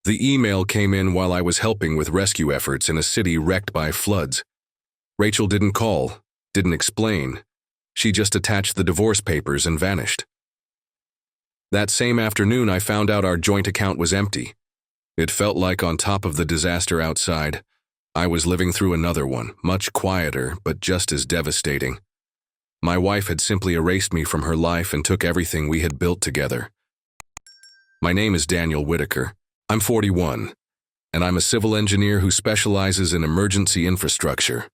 The email came in while I was helping with rescue efforts in a city wrecked by floods. Rachel didn't call, didn't explain. She just attached the divorce papers and vanished. That same afternoon, I found out our joint account was empty. It felt like on top of the disaster outside, I was living through another one, much quieter, but just as devastating. My wife had simply erased me from her life and took everything we had built together. My name is Daniel Whitaker. I'm 41, and I'm a civil engineer who specializes in emergency infrastructure.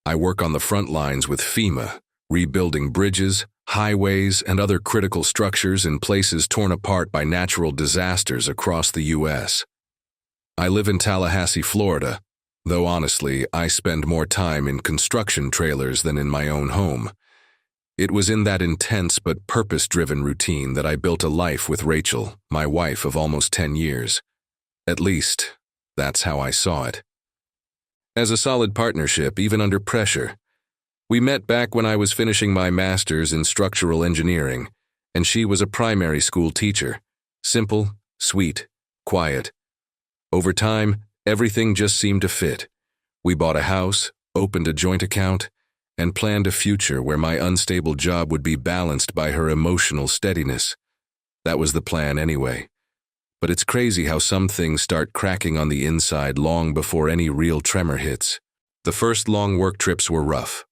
I work on the front lines with FEMA, rebuilding bridges, highways, and other critical structures in places torn apart by natural disasters across the U.S. I live in Tallahassee, Florida, though honestly, I spend more time in construction trailers than in my own home. It was in that intense but purpose-driven routine that I built a life with Rachel, my wife of almost 10 years. At least, that's how I saw it. As a solid partnership, even under pressure. We met back when I was finishing my master's in structural engineering, and she was a primary school teacher. Simple, sweet, quiet. Over time, everything just seemed to fit. We bought a house, opened a joint account, and planned a future where my unstable job would be balanced by her emotional steadiness. That was the plan anyway. But it's crazy how some things start cracking on the inside long before any real tremor hits. The first long work trips were rough,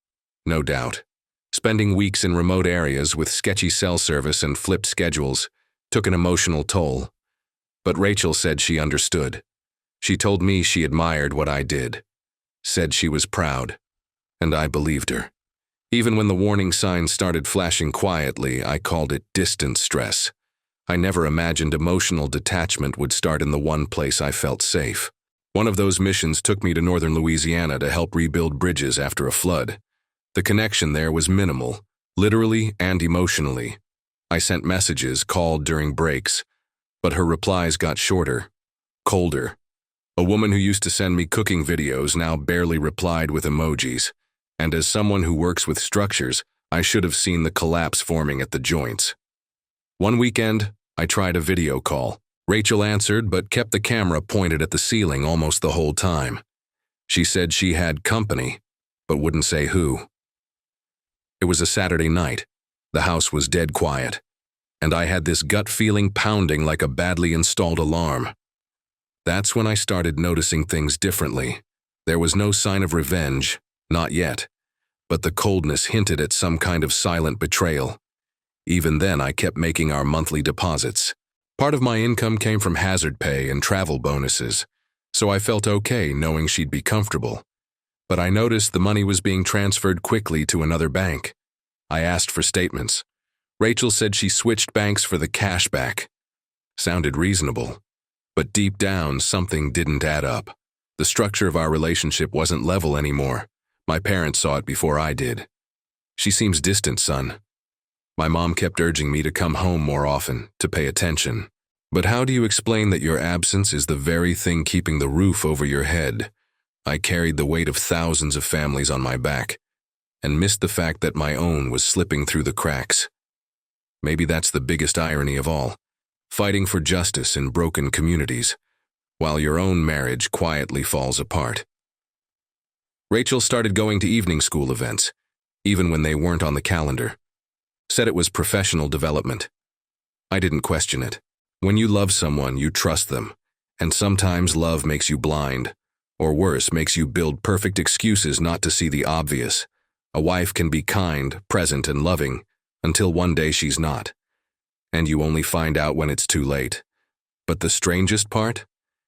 no doubt. Spending weeks in remote areas with sketchy cell service and flipped schedules took an emotional toll. But Rachel said she understood. She told me she admired what I did, said she was proud, and I believed her. Even when the warning signs started flashing quietly, I called it distant stress. I never imagined emotional detachment would start in the one place I felt safe. One of those missions took me to northern Louisiana to help rebuild bridges after a flood. The connection there was minimal, literally and emotionally. I sent messages, called during breaks, but her replies got shorter, colder. A woman who used to send me cooking videos now barely replied with emojis, and as someone who works with structures, I should have seen the collapse forming at the joints. One weekend, I tried a video call. Rachel answered but kept the camera pointed at the ceiling almost the whole time. She said she had company, but wouldn't say who. It was a Saturday night. The house was dead quiet, and I had this gut feeling pounding like a badly installed alarm. That's when I started noticing things differently. There was no sign of revenge, not yet, but the coldness hinted at some kind of silent betrayal. Even then, I kept making our monthly deposits. Part of my income came from hazard pay and travel bonuses, so I felt okay knowing she'd be comfortable. But I noticed the money was being transferred quickly to another bank. I asked for statements. Rachel said she switched banks for the cash back. Sounded reasonable, but deep down, something didn't add up. The structure of our relationship wasn't level anymore. My parents saw it before I did. She seems distant, son. My mom kept urging me to come home more often, to pay attention. But how do you explain that your absence is the very thing keeping the roof over your head? I carried the weight of thousands of families on my back, and missed the fact that my own was slipping through the cracks. Maybe that's the biggest irony of all, fighting for justice in broken communities, while your own marriage quietly falls apart. Rachel started going to evening school events, even when they weren't on the calendar. Said it was professional development. I didn't question it. When you love someone, you trust them, and sometimes love makes you blind, or worse, makes you build perfect excuses not to see the obvious. A wife can be kind, present, and loving, until one day she's not, and you only find out when it's too late. But the strangest part?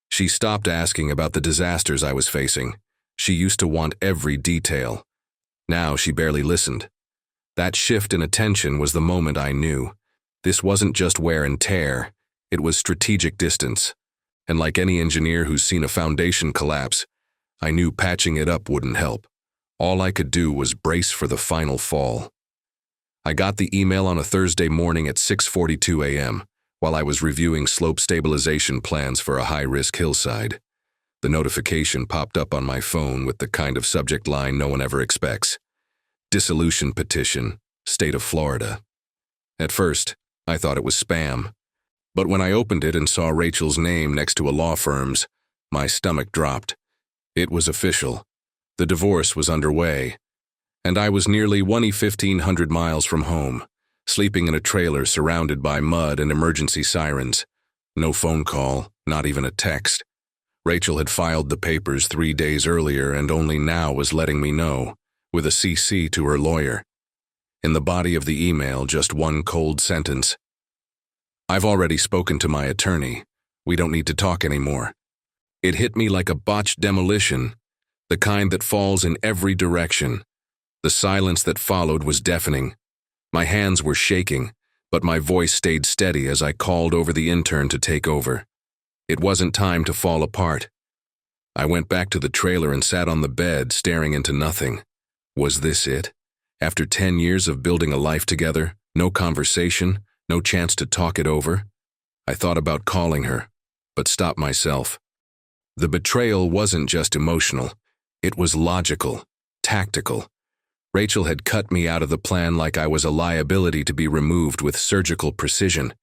She stopped asking about the disasters I was facing. She used to want every detail. Now she barely listened. That shift in attention was the moment I knew. This wasn't just wear and tear, it was strategic distance. And like any engineer who's seen a foundation collapse, I knew patching it up wouldn't help. All I could do was brace for the final fall. I got the email on a Thursday morning at 6:42 a.m. while I was reviewing slope stabilization plans for a high-risk hillside. The notification popped up on my phone with the kind of subject line no one ever expects. Dissolution petition, State of Florida. At first, I thought it was spam. But when I opened it and saw Rachel's name next to a law firm's, my stomach dropped. It was official. The divorce was underway, and I was nearly 1,500 miles from home, sleeping in a trailer surrounded by mud and emergency sirens. No phone call, not even a text. Rachel had filed the papers 3 days earlier and only now was letting me know, with a CC to her lawyer. In the body of the email, just one cold sentence. "I've already spoken to my attorney. We don't need to talk anymore." It hit me like a botched demolition, the kind that falls in every direction. The silence that followed was deafening. My hands were shaking, but my voice stayed steady as I called over the intern to take over. It wasn't time to fall apart. I went back to the trailer and sat on the bed, staring into nothing. Was this it? After 10 years of building a life together, no conversation, no chance to talk it over? I thought about calling her, but stopped myself. The betrayal wasn't just emotional. It was logical, tactical. Rachel had cut me out of the plan like I was a liability to be removed with surgical precision.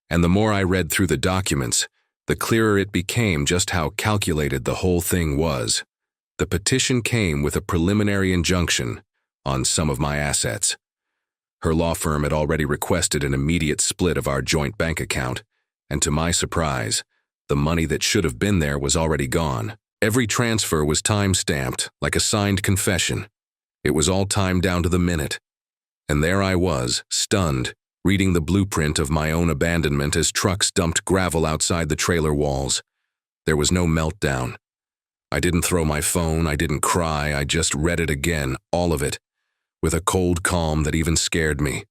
And the more I read through the documents, the clearer it became just how calculated the whole thing was. The petition came with a preliminary injunction on some of my assets. Her law firm had already requested an immediate split of our joint bank account, and to my surprise, the money that should have been there was already gone. Every transfer was time-stamped, like a signed confession. It was all timed down to the minute. And there I was, stunned, reading the blueprint of my own abandonment as trucks dumped gravel outside the trailer walls. There was no meltdown. I didn't throw my phone, I didn't cry, I just read it again, all of it, with a cold calm that even scared me.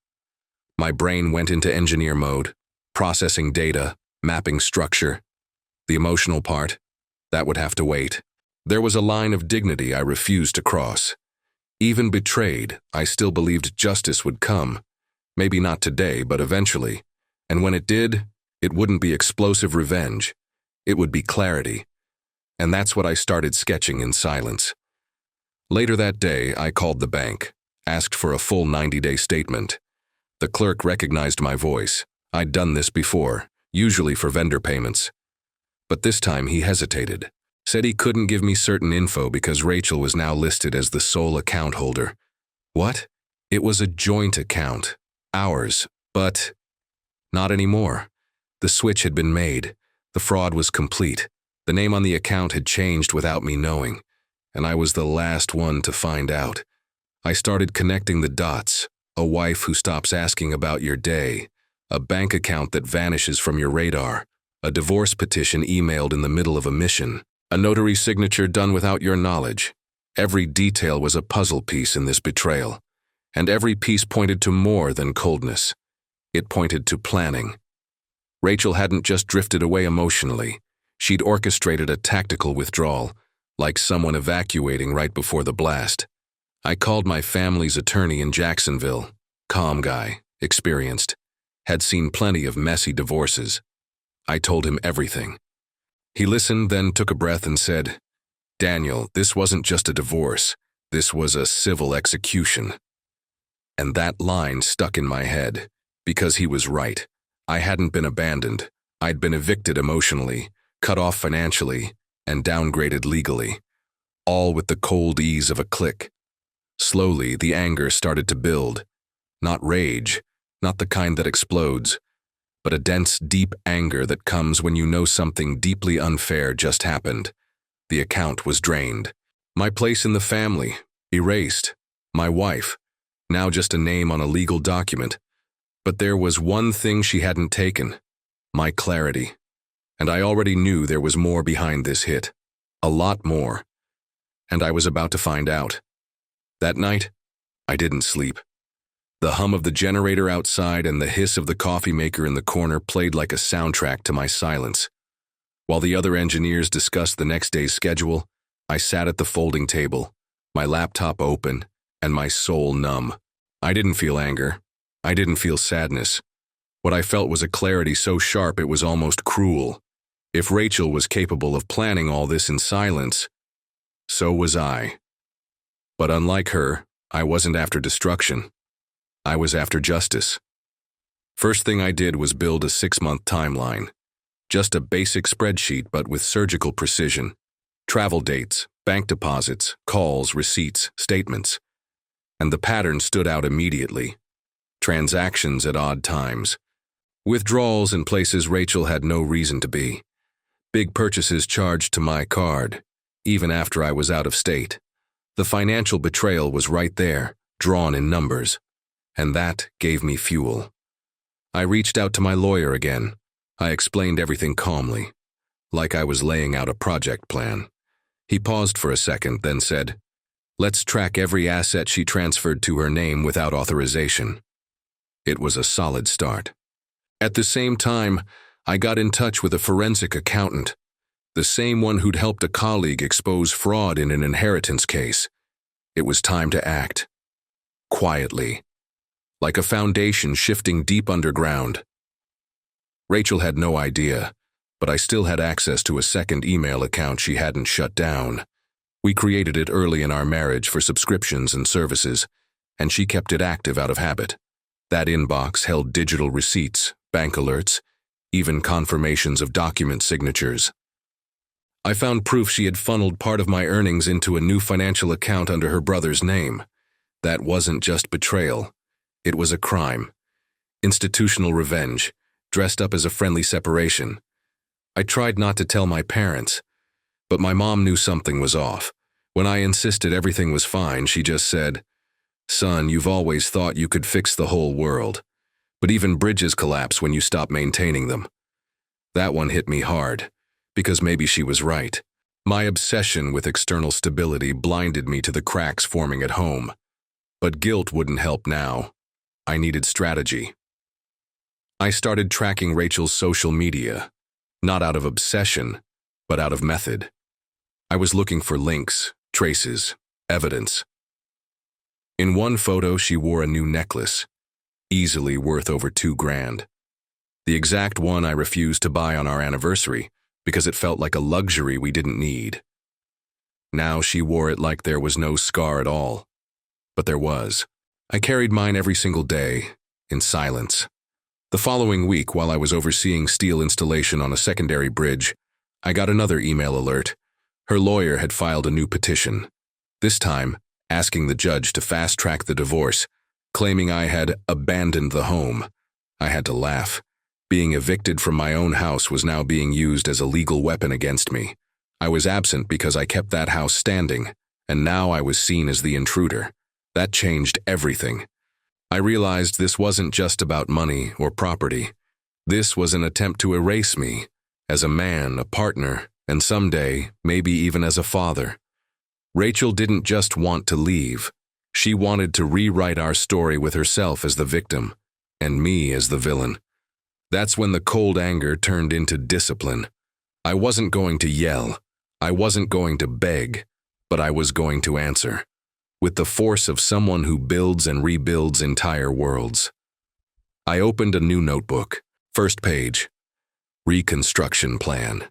My brain went into engineer mode, processing data, mapping structure. The emotional part, that would have to wait. There was a line of dignity I refused to cross. Even betrayed, I still believed justice would come. Maybe not today, but eventually. And when it did, it wouldn't be explosive revenge. It would be clarity. And that's what I started sketching in silence. Later that day, I called the bank, asked for a full 90-day statement. The clerk recognized my voice. I'd done this before, usually for vendor payments. But this time he hesitated, said he couldn't give me certain info because Rachel was now listed as the sole account holder. What? It was a joint account, ours, but not anymore. The switch had been made. The fraud was complete. The name on the account had changed without me knowing, and I was the last one to find out. I started connecting the dots, a wife who stops asking about your day, a bank account that vanishes from your radar, a divorce petition emailed in the middle of a mission, a notary signature done without your knowledge. Every detail was a puzzle piece in this betrayal, and every piece pointed to more than coldness. It pointed to planning. Rachel hadn't just drifted away emotionally. She'd orchestrated a tactical withdrawal, like someone evacuating right before the blast. I called my family's attorney in Jacksonville, calm guy, experienced, had seen plenty of messy divorces. I told him everything. He listened, then took a breath and said, "Daniel, this wasn't just a divorce. This was a civil execution." And that line stuck in my head, because he was right. I hadn't been abandoned. I'd been evicted emotionally, cut off financially, and downgraded legally, all with the cold ease of a click. Slowly, the anger started to build. Not rage, not the kind that explodes, but a dense, deep anger that comes when you know something deeply unfair just happened. The account was drained. My place in the family, erased. My wife, now just a name on a legal document. But there was one thing she hadn't taken, my clarity. And I already knew there was more behind this hit. A lot more. And I was about to find out. That night, I didn't sleep. The hum of the generator outside and the hiss of the coffee maker in the corner played like a soundtrack to my silence. While the other engineers discussed the next day's schedule, I sat at the folding table, my laptop open, and my soul numb. I didn't feel anger. I didn't feel sadness. What I felt was a clarity so sharp it was almost cruel. If Rachel was capable of planning all this in silence, so was I. But unlike her, I wasn't after destruction. I was after justice. First thing I did was build a 6-month timeline. Just a basic spreadsheet, but with surgical precision. Travel dates, bank deposits, calls, receipts, statements. And the pattern stood out immediately. Transactions at odd times. Withdrawals in places Rachel had no reason to be. Big purchases charged to my card, even after I was out of state. The financial betrayal was right there, drawn in numbers. And that gave me fuel. I reached out to my lawyer again. I explained everything calmly, like I was laying out a project plan. He paused for a second, then said, "Let's track every asset she transferred to her name without authorization." It was a solid start. At the same time, I got in touch with a forensic accountant, the same one who'd helped a colleague expose fraud in an inheritance case. It was time to act. Quietly. Like a foundation shifting deep underground. Rachel had no idea, but I still had access to a second email account she hadn't shut down. We created it early in our marriage for subscriptions and services, and she kept it active out of habit. That inbox held digital receipts, bank alerts, even confirmations of document signatures. I found proof she had funneled part of my earnings into a new financial account under her brother's name. That wasn't just betrayal. It was a crime. Institutional revenge, dressed up as a friendly separation. I tried not to tell my parents, but my mom knew something was off. When I insisted everything was fine, she just said, "Son, you've always thought you could fix the whole world. But even bridges collapse when you stop maintaining them." That one hit me hard, because maybe she was right. My obsession with external stability blinded me to the cracks forming at home. But guilt wouldn't help now. I needed strategy. I started tracking Rachel's social media, not out of obsession, but out of method. I was looking for links, traces, evidence. In one photo, she wore a new necklace, easily worth over $2,000. The exact one I refused to buy on our anniversary because it felt like a luxury we didn't need. Now she wore it like there was no scar at all. But there was. I carried mine every single day, in silence. The following week, while I was overseeing steel installation on a secondary bridge, I got another email alert. Her lawyer had filed a new petition, this time asking the judge to fast-track the divorce, claiming I had abandoned the home. I had to laugh. Being evicted from my own house was now being used as a legal weapon against me. I was absent because I kept that house standing, and now I was seen as the intruder. That changed everything. I realized this wasn't just about money or property. This was an attempt to erase me, as a man, a partner, and someday, maybe even as a father. Rachel didn't just want to leave. She wanted to rewrite our story with herself as the victim, and me as the villain. That's when the cold anger turned into discipline. I wasn't going to yell. I wasn't going to beg, but I was going to answer. With the force of someone who builds and rebuilds entire worlds. I opened a new notebook. First page. Reconstruction plan.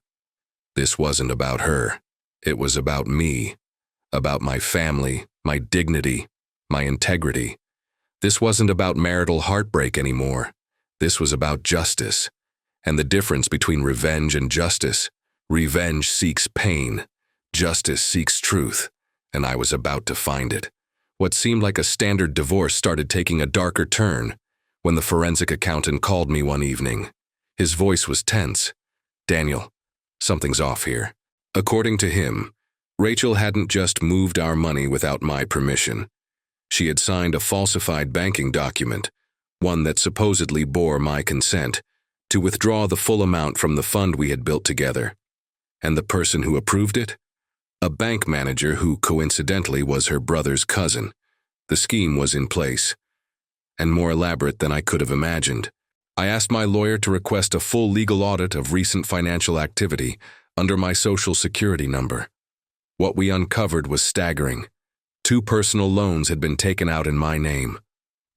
This wasn't about her. It was about me. About my family, my dignity, my integrity. This wasn't about marital heartbreak anymore. This was about justice. And the difference between revenge and justice. Revenge seeks pain. Justice seeks truth. And I was about to find it. What seemed like a standard divorce started taking a darker turn when the forensic accountant called me one evening. His voice was tense. "Daniel, something's off here." According to him, Rachel hadn't just moved our money without my permission. She had signed a falsified banking document, one that supposedly bore my consent, to withdraw the full amount from the fund we had built together. And the person who approved it? A bank manager who coincidentally was her brother's cousin. The scheme was in place, and more elaborate than I could have imagined. I asked my lawyer to request a full legal audit of recent financial activity under my Social Security number. What we uncovered was staggering. 2 personal loans had been taken out in my name,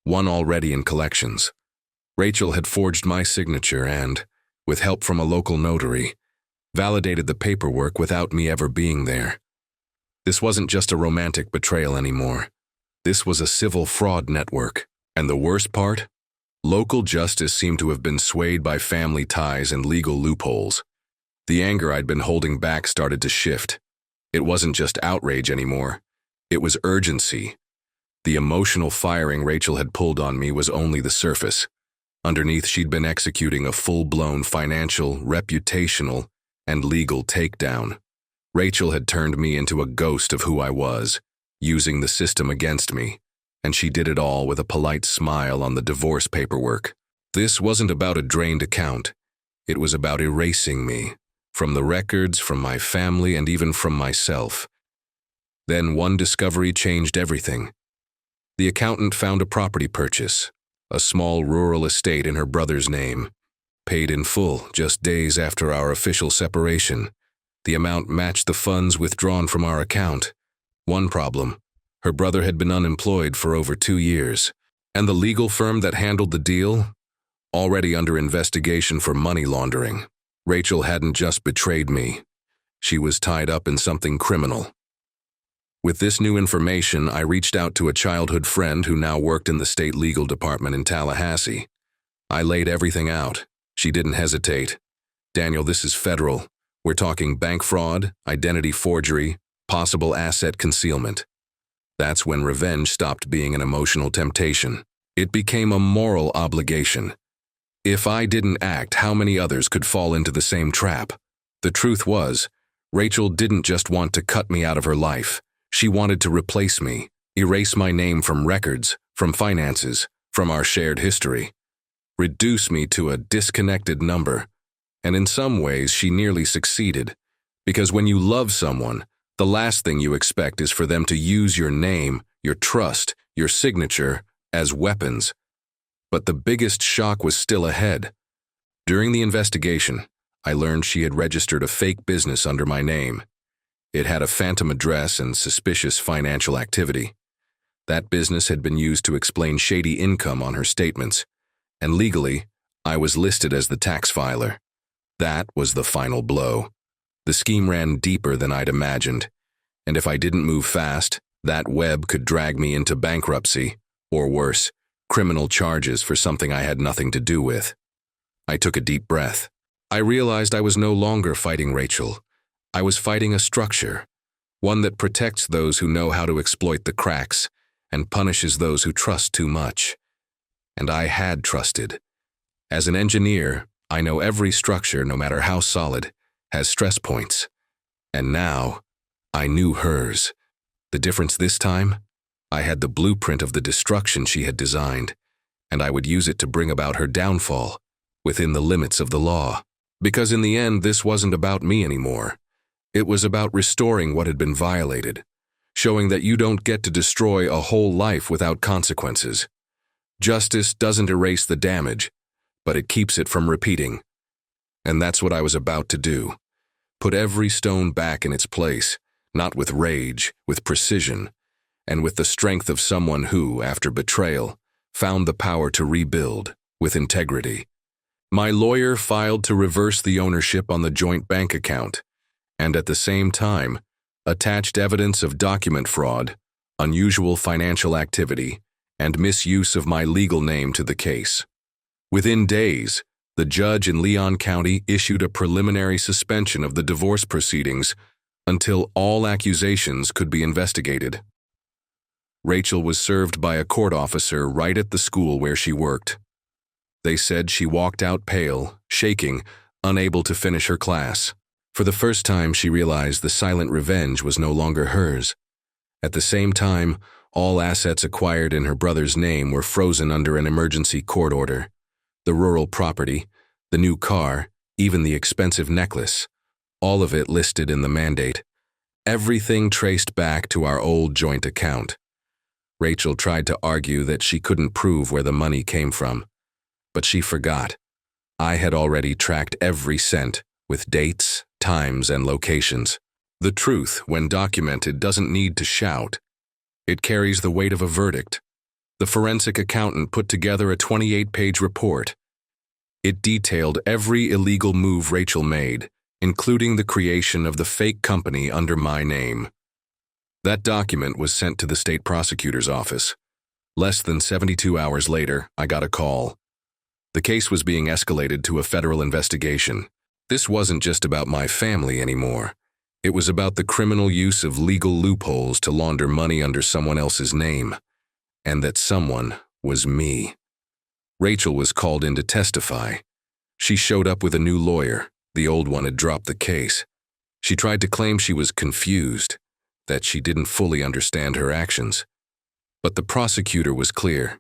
one already in collections. Rachel had forged my signature and, with help from a local notary, validated the paperwork without me ever being there. This wasn't just a romantic betrayal anymore. This was a civil fraud network. And the worst part? Local justice seemed to have been swayed by family ties and legal loopholes. The anger I'd been holding back started to shift. It wasn't just outrage anymore. It was urgency. The emotional firing Rachel had pulled on me was only the surface. Underneath, she'd been executing a full-blown financial, reputational, and legal takedown. Rachel had turned me into a ghost of who I was, using the system against me, and she did it all with a polite smile on the divorce paperwork. This wasn't about a drained account. It was about erasing me, from the records, from my family, and even from myself. Then one discovery changed everything. The accountant found a property purchase, a small rural estate in her brother's name, paid in full just days after our official separation. The amount matched the funds withdrawn from our account. One problem: her brother had been unemployed for over 2 years, and the legal firm that handled the deal, already under investigation for money laundering. Rachel hadn't just betrayed me. She was tied up in something criminal. With this new information, I reached out to a childhood friend who now worked in the state legal department in Tallahassee. I laid everything out. She didn't hesitate. "Daniel, this is federal. We're talking bank fraud, identity forgery, possible asset concealment." That's when revenge stopped being an emotional temptation. It became a moral obligation. If I didn't act, how many others could fall into the same trap? The truth was, Rachel didn't just want to cut me out of her life. She wanted to replace me, erase my name from records, from finances, from our shared history. Reduce me to a disconnected number. And in some ways, she nearly succeeded. Because when you love someone, the last thing you expect is for them to use your name, your trust, your signature as weapons. But the biggest shock was still ahead. During the investigation, I learned she had registered a fake business under my name. It had a phantom address and suspicious financial activity. That business had been used to explain shady income on her statements, and legally, I was listed as the tax filer. That was the final blow. The scheme ran deeper than I'd imagined, and if I didn't move fast, that web could drag me into bankruptcy, or worse, criminal charges for something I had nothing to do with. I took a deep breath. I realized I was no longer fighting Rachel. I was fighting a structure, one that protects those who know how to exploit the cracks and punishes those who trust too much. And I had trusted. As an engineer, I know every structure, no matter how solid, has stress points. And now, I knew hers. The difference this time? I had the blueprint of the destruction she had designed, and I would use it to bring about her downfall, within the limits of the law. Because in the end, this wasn't about me anymore. It was about restoring what had been violated, showing that you don't get to destroy a whole life without consequences. Justice doesn't erase the damage, but it keeps it from repeating. And that's what I was about to do. Put every stone back in its place, not with rage, with precision, and with the strength of someone who, after betrayal, found the power to rebuild with integrity. My lawyer filed to reverse the ownership on the joint bank account, and at the same time, attached evidence of document fraud, unusual financial activity, and misuse of my legal name to the case. Within days, the judge in Leon County issued a preliminary suspension of the divorce proceedings until all accusations could be investigated. Rachel was served by a court officer right at the school where she worked. They said she walked out pale, shaking, unable to finish her class. For the first time, she realized the silent revenge was no longer hers. At the same time, all assets acquired in her brother's name were frozen under an emergency court order. The rural property, the new car, even the expensive necklace, all of it listed in the mandate. Everything traced back to our old joint account. Rachel tried to argue that she couldn't prove where the money came from, but she forgot. I had already tracked every cent, with dates, times, and locations. The truth, when documented, doesn't need to shout. It carries the weight of a verdict. The forensic accountant put together a 28-page report. It detailed every illegal move Rachel made, including the creation of the fake company under my name. That document was sent to the state prosecutor's office. Less than 72 hours later, I got a call. The case was being escalated to a federal investigation. This wasn't just about my family anymore. It was about the criminal use of legal loopholes to launder money under someone else's name. And that someone was me. Rachel was called in to testify. She showed up with a new lawyer. The old one had dropped the case. She tried to claim she was confused, that she didn't fully understand her actions. But the prosecutor was clear.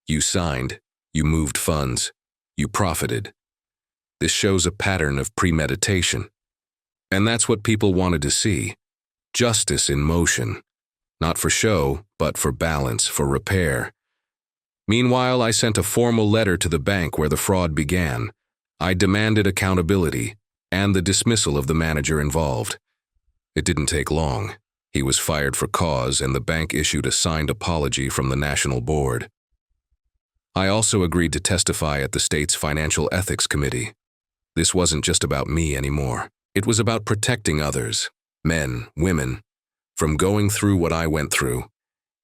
You signed, you moved funds, you profited. This shows a pattern of premeditation. And that's what people wanted to see. Justice in motion. Not for show, but for balance, for repair. Meanwhile, I sent a formal letter to the bank where the fraud began. I demanded accountability and the dismissal of the manager involved. It didn't take long. He was fired for cause, and the bank issued a signed apology from the National Board. I also agreed to testify at the state's Financial Ethics Committee. This wasn't just about me anymore. It was about protecting others, men, women, from going through what I went through.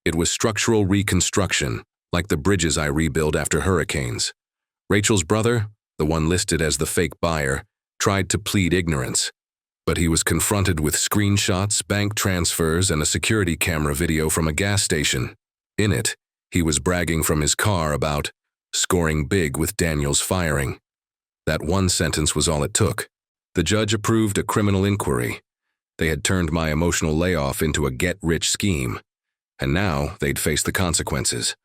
It was structural reconstruction, like the bridges I rebuilt after hurricanes. Rachel's brother, the one listed as the fake buyer, tried to plead ignorance, but he was confronted with screenshots, bank transfers, and a security camera video from a gas station. In it, he was bragging from his car about scoring big with Daniel's firing. That one sentence was all it took. The judge approved a criminal inquiry. They had turned my emotional layoff into a get-rich scheme, and now they'd face the consequences.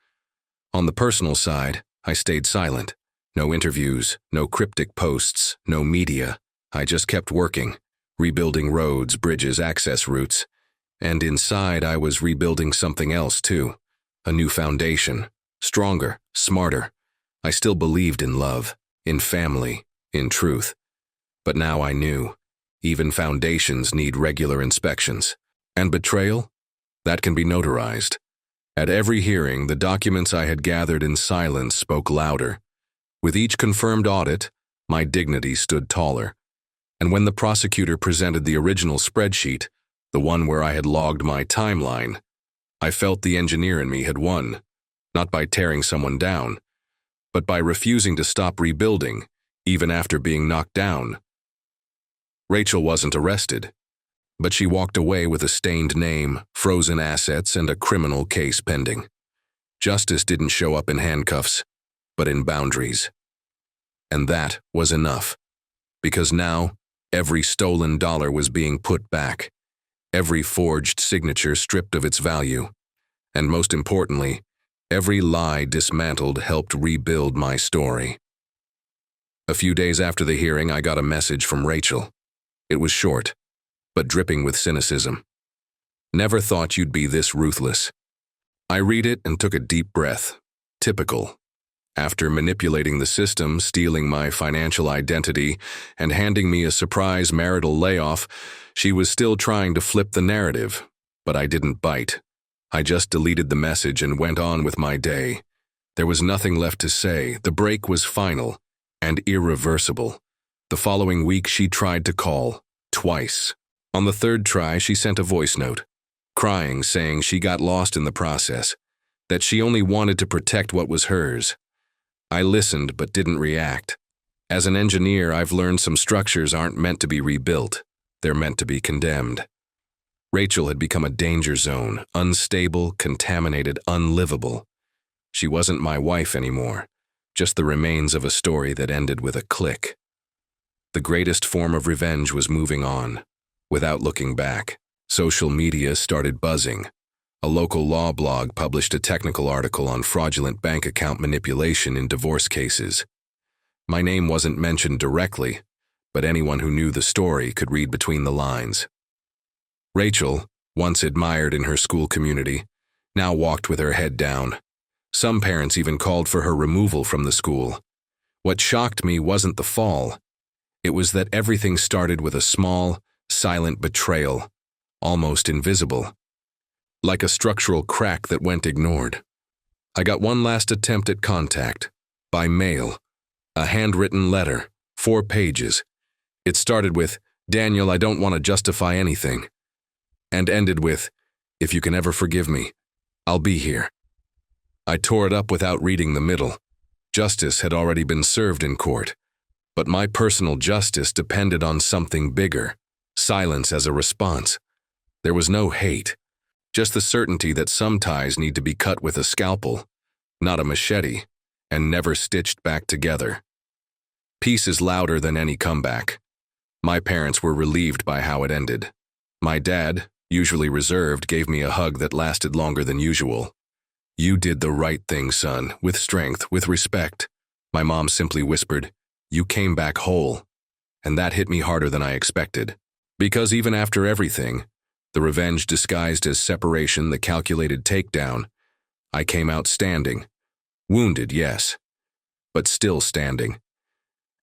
On the personal side, I stayed silent. No interviews, no cryptic posts, no media. I just kept working, rebuilding roads, bridges, access routes. And inside, I was rebuilding something else too. A new foundation. Stronger, smarter. I still believed in love, in family, in truth. But now I knew. Even foundations need regular inspections. And betrayal? That can be notarized. At every hearing, the documents I had gathered in silence spoke louder. With each confirmed audit, my dignity stood taller. And when the prosecutor presented the original spreadsheet, the one where I had logged my timeline, I felt the engineer in me had won, not by tearing someone down, but by refusing to stop rebuilding, even after being knocked down. Rachel wasn't arrested, but she walked away with a stained name, frozen assets, and a criminal case pending. Justice didn't show up in handcuffs, but in boundaries. And that was enough, because now every stolen dollar was being put back, every forged signature stripped of its value, and most importantly, every lie dismantled helped rebuild my story. A few days after the hearing, I got a message from Rachel. It was short, but dripping with cynicism. Never thought you'd be this ruthless. I read it and took a deep breath. Typical. After manipulating the system, stealing my financial identity, and handing me a surprise marital layoff, she was still trying to flip the narrative, but I didn't bite. I just deleted the message and went on with my day. There was nothing left to say. The break was final and irreversible. The following week, she tried to call, twice. On the third try, she sent a voice note, crying, saying she got lost in the process, that she only wanted to protect what was hers. I listened but didn't react. As an engineer, I've learned some structures aren't meant to be rebuilt. They're meant to be condemned. Rachel had become a danger zone, unstable, contaminated, unlivable. She wasn't my wife anymore, just the remains of a story that ended with a click. The greatest form of revenge was moving on. Without looking back, social media started buzzing. A local law blog published a technical article on fraudulent bank account manipulation in divorce cases. My name wasn't mentioned directly, but anyone who knew the story could read between the lines. Rachel, once admired in her school community, now walked with her head down. Some parents even called for her removal from the school. What shocked me wasn't the fall. It was that everything started with a small, silent betrayal, almost invisible. Like a structural crack that went ignored. I got one last attempt at contact, by mail. A handwritten letter, 4 pages. It started with, "Daniel, I don't want to justify anything," and ended with, "If you can ever forgive me, I'll be here." I tore it up without reading the middle, Justice had already been served in court, but my personal justice depended on something bigger, silence as a response. There was no hate, just the certainty that some ties need to be cut with a scalpel, not a machete, and never stitched back together. Peace is louder than any comeback. My parents were relieved by how it ended. My dad, usually reserved, gave me a hug that lasted longer than usual. "You did the right thing, son, with strength, with respect." My mom simply whispered, "You came back whole." And that hit me harder than I expected. Because even after everything, the revenge disguised as separation, the calculated takedown, I came out standing. Wounded, yes, but still standing.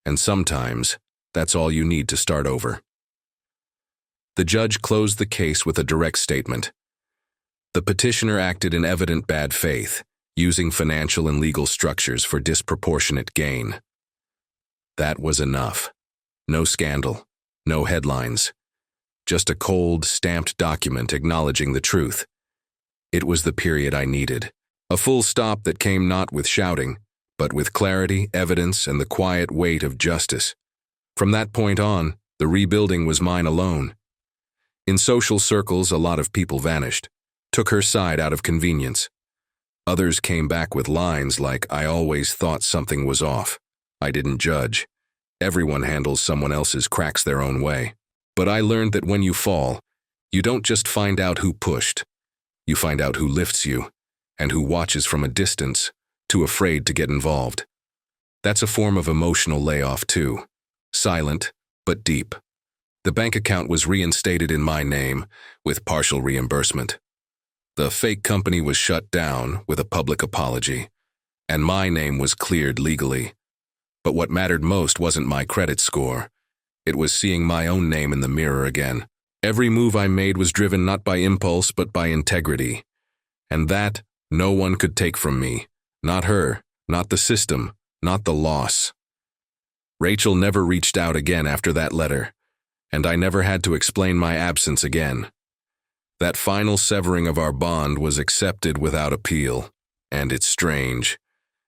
And sometimes, that's all you need to start over. The judge closed the case with a direct statement. The petitioner acted in evident bad faith, using financial and legal structures for disproportionate gain. That was enough. No scandal, no headlines. Just a cold, stamped document acknowledging the truth. It was the period I needed. A full stop that came not with shouting, but with clarity, evidence, and the quiet weight of justice. From that point on, the rebuilding was mine alone. In social circles, a lot of people vanished, took her side out of convenience. Others came back with lines like, "I always thought something was off." I didn't judge. Everyone handles someone else's cracks their own way. But I learned that when you fall, you don't just find out who pushed. You find out who lifts you, and who watches from a distance, too afraid to get involved. That's a form of emotional layoff too. Silent, but deep. The bank account was reinstated in my name, with partial reimbursement. The fake company was shut down with a public apology, and my name was cleared legally. But what mattered most wasn't my credit score. It was seeing my own name in the mirror again. Every move I made was driven not by impulse but by integrity. And that no one could take from me. Not her, not the system, not the loss. Rachel never reached out again after that letter, and I never had to explain my absence again. That final severing of our bond was accepted without appeal, and it's strange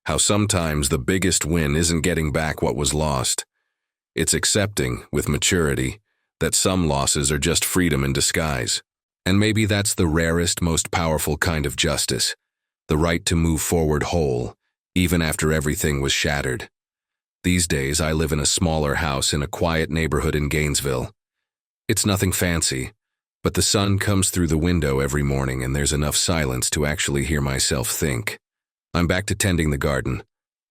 how sometimes the biggest win isn't getting back what was lost. It's accepting, with maturity, that some losses are just freedom in disguise. And maybe that's the rarest, most powerful kind of justice, the right to move forward whole, even after everything was shattered. These days, I live in a smaller house in a quiet neighborhood in Gainesville. It's nothing fancy, but the sun comes through the window every morning and there's enough silence to actually hear myself think. I'm back to tending the garden.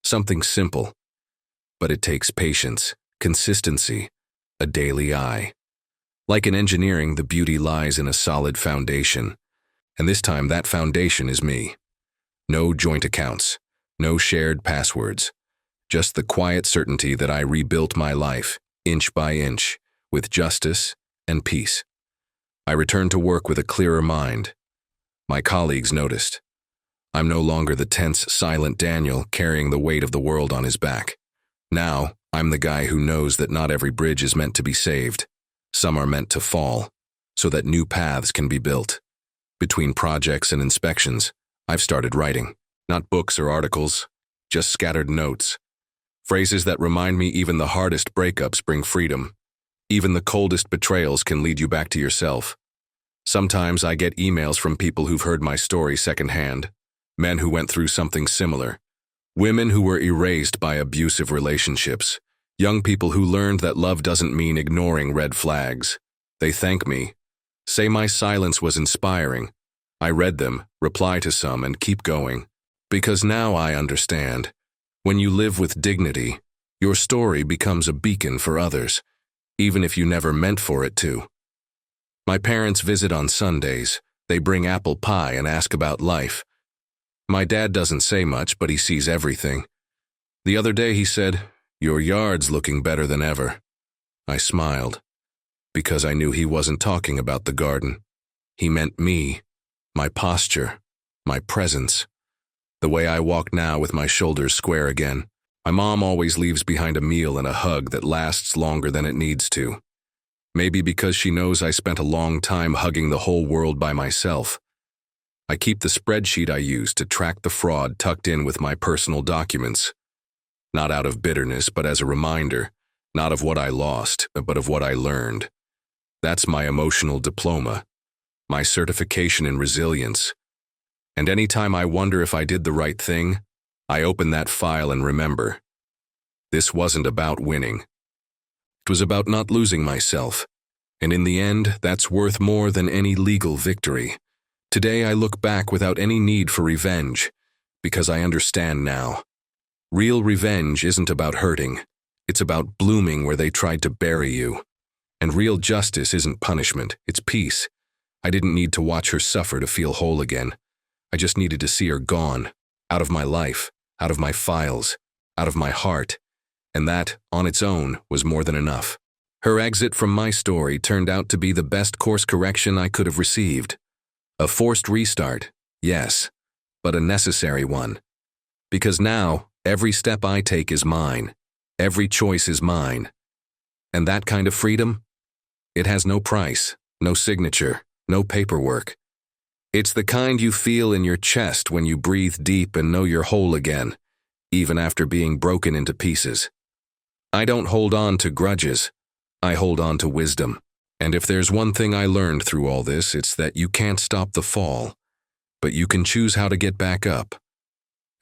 Something simple. But it takes patience, consistency, a daily eye. Like in engineering, the beauty lies in a solid foundation. And this time, that foundation is me. No joint accounts, no shared passwords. Just the quiet certainty that I rebuilt my life, inch by inch, with justice and peace. I returned to work with a clearer mind. My colleagues noticed. I'm no longer the tense, silent Daniel carrying the weight of the world on his back. Now, I'm the guy who knows that not every bridge is meant to be saved. Some are meant to fall, so that new paths can be built. Between projects and inspections, I've started writing. Not books or articles, just scattered notes. Phrases that remind me even the hardest breakups bring freedom. Even the coldest betrayals can lead you back to yourself. Sometimes I get emails from people who've heard my story secondhand, men who went through something similar, women who were erased by abusive relationships, young people who learned that love doesn't mean ignoring red flags. They thank me, say my silence was inspiring. I read them, reply to some, and keep going. Because now I understand. When you live with dignity, your story becomes a beacon for others, even if you never meant for it to. My parents visit on Sundays. They bring apple pie and ask about life. My dad doesn't say much, but he sees everything. The other day he said, "Your yard's looking better than ever." I smiled, because I knew he wasn't talking about the garden. He meant me, my posture, my presence. The way I walk now with my shoulders square again. My mom always leaves behind a meal and a hug that lasts longer than it needs to. Maybe because she knows I spent a long time hugging the whole world by myself. I keep the spreadsheet I used to track the fraud tucked in with my personal documents. Not out of bitterness, but as a reminder, not of what I lost, but of what I learned. That's my emotional diploma, my certification in resilience. And anytime I wonder if I did the right thing, I open that file and remember, this wasn't about winning. It was about not losing myself. And in the end, that's worth more than any legal victory. Today I look back without any need for revenge, because I understand now. Real revenge isn't about hurting. It's about blooming where they tried to bury you. And real justice isn't punishment, it's peace. I didn't need to watch her suffer to feel whole again. I just needed to see her gone, out of my life, out of my files, out of my heart. And that, on its own, was more than enough. Her exit from my story turned out to be the best course correction I could have received. A forced restart, yes, but a necessary one. Because now, every step I take is mine. Every choice is mine. And that kind of freedom? It has no price, no signature, no paperwork. It's the kind you feel in your chest when you breathe deep and know you're whole again, even after being broken into pieces. I don't hold on to grudges. I hold on to wisdom. And if there's one thing I learned through all this, it's that you can't stop the fall, but you can choose how to get back up.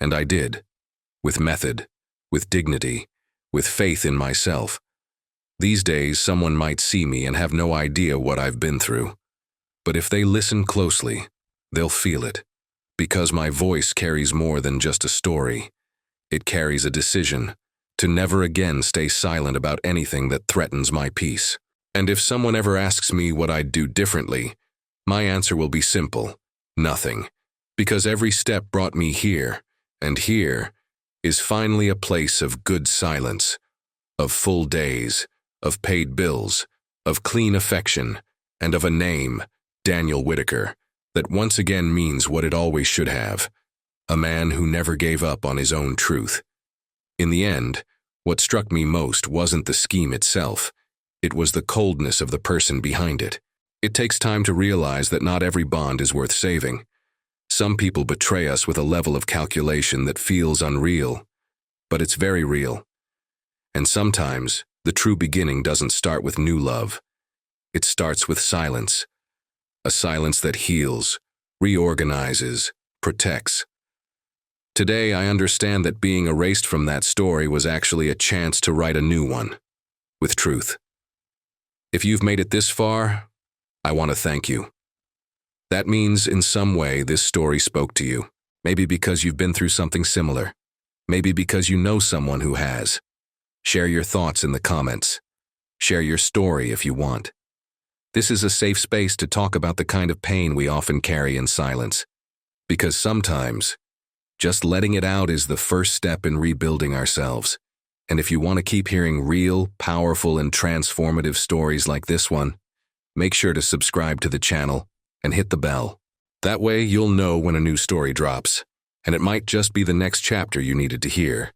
And I did. With method, with dignity, with faith in myself. These days, someone might see me and have no idea what I've been through. But if they listen closely, they'll feel it. Because my voice carries more than just a story. It carries a decision to never again stay silent about anything that threatens my peace. And if someone ever asks me what I'd do differently, my answer will be simple: nothing. Because every step brought me here, and here is finally a place of good silence, of full days, of paid bills, of clean affection, and of a name, Daniel Whitaker, that once again means what it always should have: a man who never gave up on his own truth. In the end, what struck me most wasn't the scheme itself. It was the coldness of the person behind it. It takes time to realize that not every bond is worth saving. Some people betray us with a level of calculation that feels unreal, but it's very real. And sometimes, the true beginning doesn't start with new love. It starts with silence. A silence that heals, reorganizes, protects. Today, I understand that being erased from that story was actually a chance to write a new one, with truth. If you've made it this far, I want to thank you. That means in some way this story spoke to you. Maybe because you've been through something similar. Maybe because you know someone who has. Share your thoughts in the comments. Share your story if you want. This is a safe space to talk about the kind of pain we often carry in silence. Because sometimes, just letting it out is the first step in rebuilding ourselves. And if you want to keep hearing real, powerful, and transformative stories like this one, make sure to subscribe to the channel and hit the bell. That way you'll know when a new story drops, and it might just be the next chapter you needed to hear.